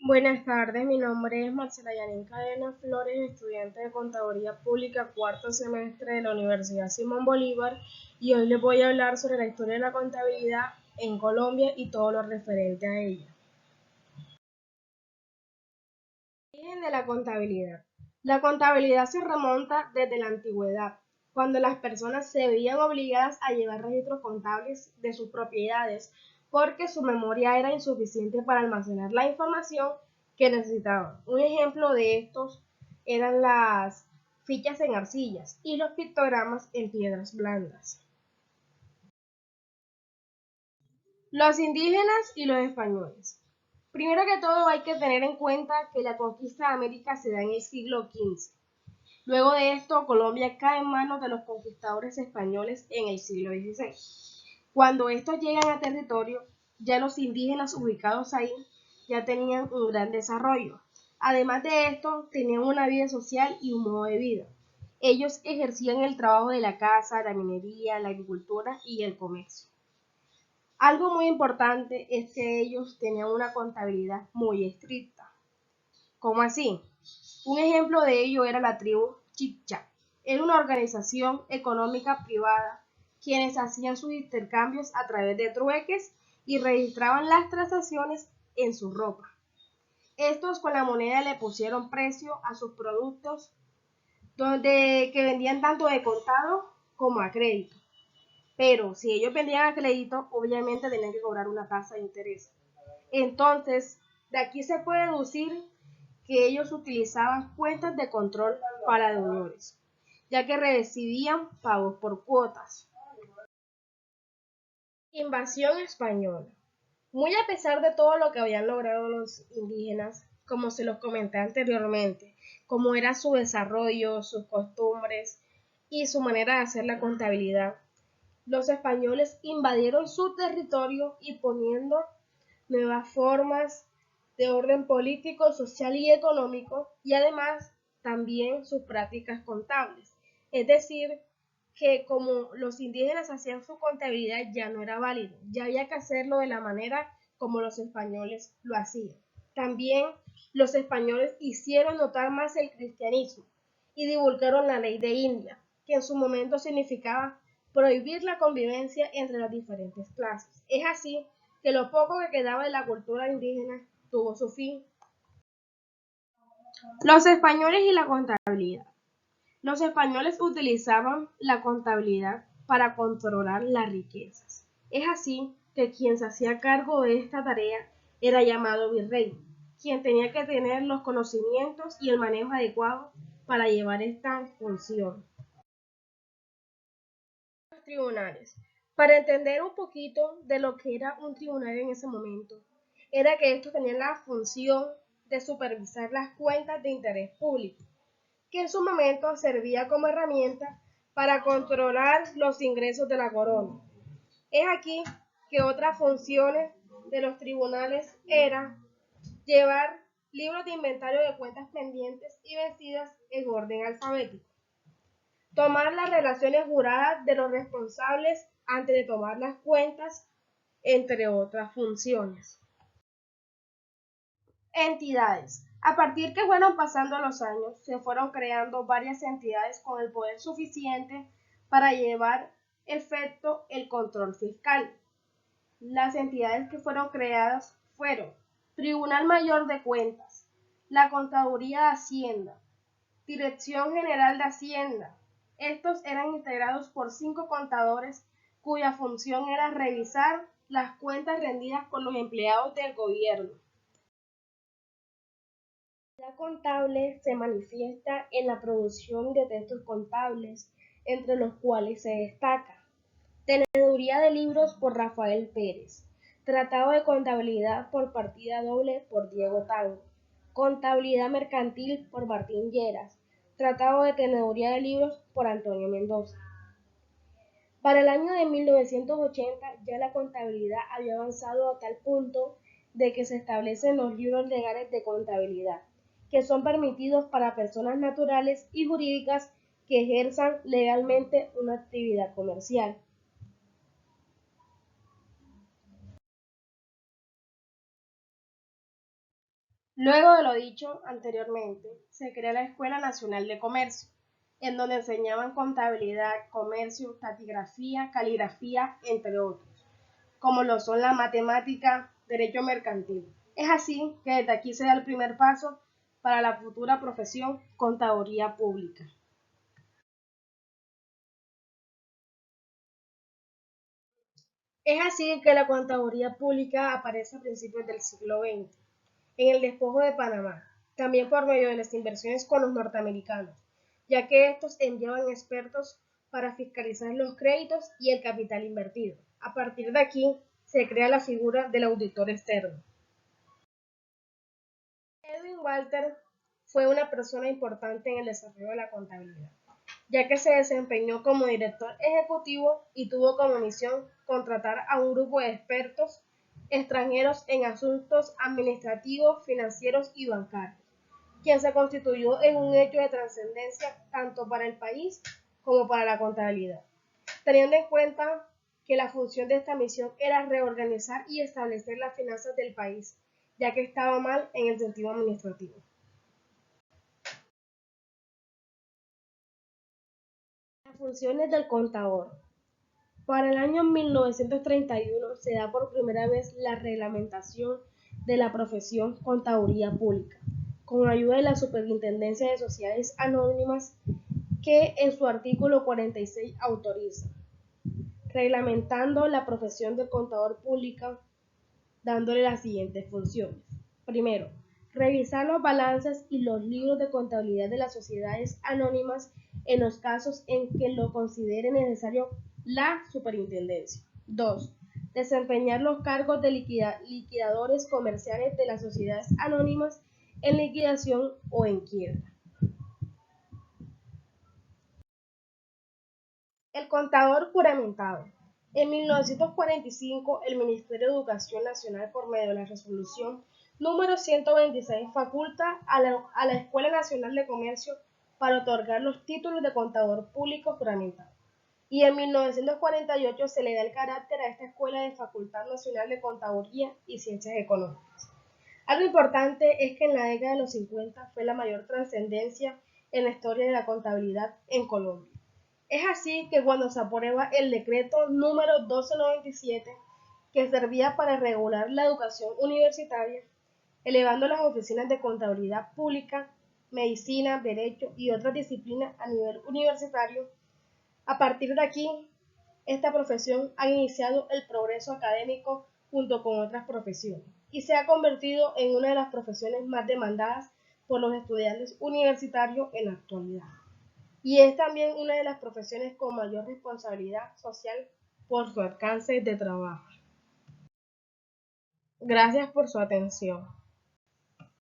Buenas tardes, mi nombre es Marcela Yanin Cadena Flores, estudiante de Contaduría Pública, cuarto semestre de la Universidad Simón Bolívar, y hoy les voy a hablar sobre la historia de la contabilidad en Colombia y todo lo referente a ella. Origen de la contabilidad. La contabilidad se remonta desde la antigüedad, cuando las personas se veían obligadas a llevar registros contables de sus propiedades porque su memoria era insuficiente para almacenar la información que necesitaban. Un ejemplo de estos eran las fichas en arcillas y los pictogramas en piedras blandas. Los indígenas y los españoles. Primero que todo hay que tener en cuenta que la conquista de América se da en el siglo XV. Luego de esto, Colombia cae en manos de los conquistadores españoles en el siglo XVI. Cuando estos llegan a territorio, ya los indígenas ubicados ahí ya tenían un gran desarrollo. Además de esto, tenían una vida social y un modo de vida. Ellos ejercían el trabajo de la caza, la minería, la agricultura y el comercio. Algo muy importante es que ellos tenían una contabilidad muy estricta. ¿Cómo así? Un ejemplo de ello era la tribu Chiccha. Era una organización económica privada, quienes hacían sus intercambios a través de trueques y registraban las transacciones en su ropa. Estos con la moneda le pusieron precio a sus productos, que vendían tanto de contado como a crédito. Pero si ellos vendían a crédito, obviamente tenían que cobrar una tasa de interés. Entonces, de aquí se puede deducir que ellos utilizaban cuentas de control para deudores, ya que recibían pagos por cuotas. Invasión española. Muy a pesar de todo lo que habían logrado los indígenas, como se los comenté anteriormente, como era su desarrollo, sus costumbres y su manera de hacer la contabilidad, los españoles invadieron su territorio y poniendo nuevas formas de orden político, social y económico, y además también sus prácticas contables. Es decir, que como los indígenas hacían su contabilidad ya no era válido, ya había que hacerlo de la manera como los españoles lo hacían. También los españoles hicieron notar más el cristianismo y divulgaron la ley de India, que en su momento significaba prohibir la convivencia entre las diferentes clases. Es así que lo poco que quedaba de la cultura indígena tuvo su fin. Los españoles y la contabilidad. Los españoles utilizaban la contabilidad para controlar las riquezas. Es así que quien se hacía cargo de esta tarea era llamado virrey, quien tenía que tener los conocimientos y el manejo adecuado para llevar esta función. Los tribunales. Para entender un poquito de lo que era un tribunal en ese momento, era que estos tenían la función de supervisar las cuentas de interés público, que en su momento servía como herramienta para controlar los ingresos de la corona. Es aquí que otras funciones de los tribunales era llevar libros de inventario de cuentas pendientes y vencidas en orden alfabético, tomar las relaciones juradas de los responsables antes de tomar las cuentas, entre otras funciones. Entidades. A partir que fueron pasando los años, se fueron creando varias entidades con el poder suficiente para llevar efecto el control fiscal. Las entidades que fueron creadas fueron Tribunal Mayor de Cuentas, la Contaduría de Hacienda, Dirección General de Hacienda. Estos eran integrados por 5 contadores cuya función era revisar las cuentas rendidas por los empleados del gobierno. La contable se manifiesta en la producción de textos contables, entre los cuales se destaca Teneduría de libros por Rafael Pérez, Tratado de contabilidad por partida doble por Diego Tango, Contabilidad mercantil por Martín Lleras, Tratado de teneduría de libros por Antonio Mendoza. Para el año de 1980 ya la contabilidad había avanzado a tal punto de que se establecen los libros legales de contabilidad, que son permitidos para personas naturales y jurídicas que ejerzan legalmente una actividad comercial. Luego de lo dicho anteriormente, se crea la Escuela Nacional de Comercio, en donde enseñaban contabilidad, comercio, taquigrafía, caligrafía, entre otros, como lo son la matemática, derecho mercantil. Es así que desde aquí se da el primer paso para la futura profesión contaduría pública. Es así que la contaduría pública aparece a principios del siglo XX, en el despojo de Panamá, también por medio de las inversiones con los norteamericanos, ya que estos enviaban expertos para fiscalizar los créditos y el capital invertido. A partir de aquí se crea la figura del auditor externo. Edwin Walter fue una persona importante en el desarrollo de la contabilidad, ya que se desempeñó como director ejecutivo y tuvo como misión contratar a un grupo de expertos extranjeros en asuntos administrativos, financieros y bancarios, quien se constituyó en un hecho de trascendencia tanto para el país como para la contabilidad, teniendo en cuenta que la función de esta misión era reorganizar y establecer las finanzas del país, ya que estaba mal en el sentido administrativo. Las funciones del contador. Para el año 1931 se da por primera vez la reglamentación de la profesión contaduría pública, con ayuda de la Superintendencia de Sociedades Anónimas que en su artículo 46 autoriza, reglamentando la profesión de contador pública, dándole las siguientes funciones. Primero, revisar los balances y los libros de contabilidad de las sociedades anónimas en los casos en que lo considere necesario la superintendencia. 2. Desempeñar los cargos de liquidadores comerciales de las sociedades anónimas en liquidación o en quiebra. El contador juramentado. En 1945, el Ministerio de Educación Nacional, por medio de la resolución número 126, faculta a la Escuela Nacional de Comercio para otorgar los títulos de contador público juramentado. Y en 1948 se le da el carácter a esta escuela de Facultad Nacional de Contaduría y Ciencias Económicas. Algo importante es que en la década de los 50 fue la mayor trascendencia en la historia de la contabilidad en Colombia. Es así que cuando se aprueba el decreto número 1297, que servía para regular la educación universitaria, elevando las oficinas de contabilidad pública, medicina, derecho y otras disciplinas a nivel universitario, a partir de aquí, esta profesión ha iniciado el progreso académico junto con otras profesiones y se ha convertido en una de las profesiones más demandadas por los estudiantes universitarios en la actualidad. Y es también una de las profesiones con mayor responsabilidad social por su alcance de trabajo. Gracias por su atención.